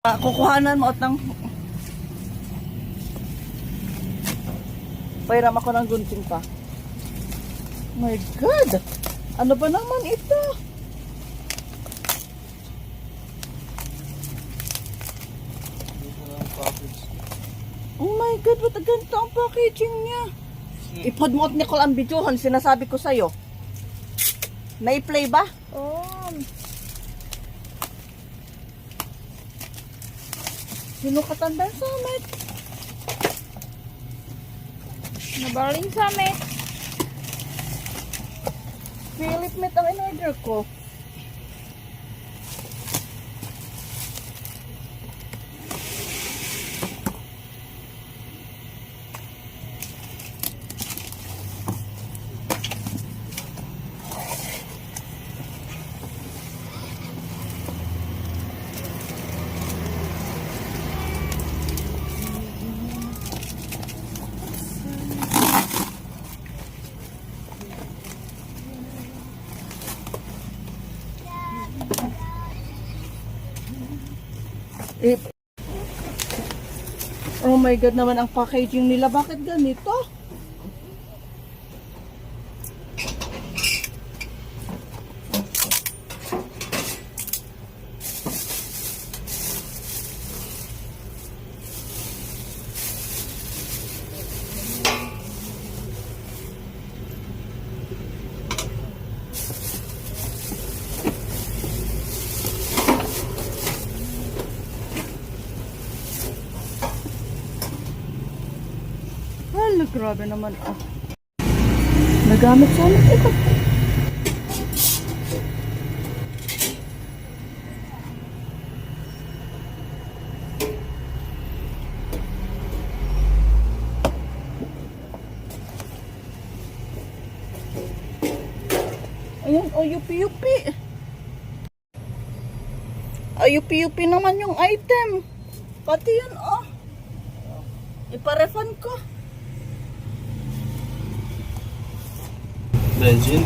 Kukuhanan mo at ng pairam ako ng gunting pa. My God! Ano ba naman ito? Oh my God, ba't ganito ang packaging niya? Ipod mo at Nicole ang videohan, sinasabi ko sa'yo. Na-play ba? Oh. Sino katanda sa amin? Nabaling sa amin. Philip Met ang in-order ko. Oh my God naman ang packaging nila. Bakit ganito? Hala, grabe naman. Oh. Nagamit sana ito. Ayan, oh, yupi-yupi. Yupi-yupi naman yung item. Pati yun, oh. Ipa-refund ko. Legend?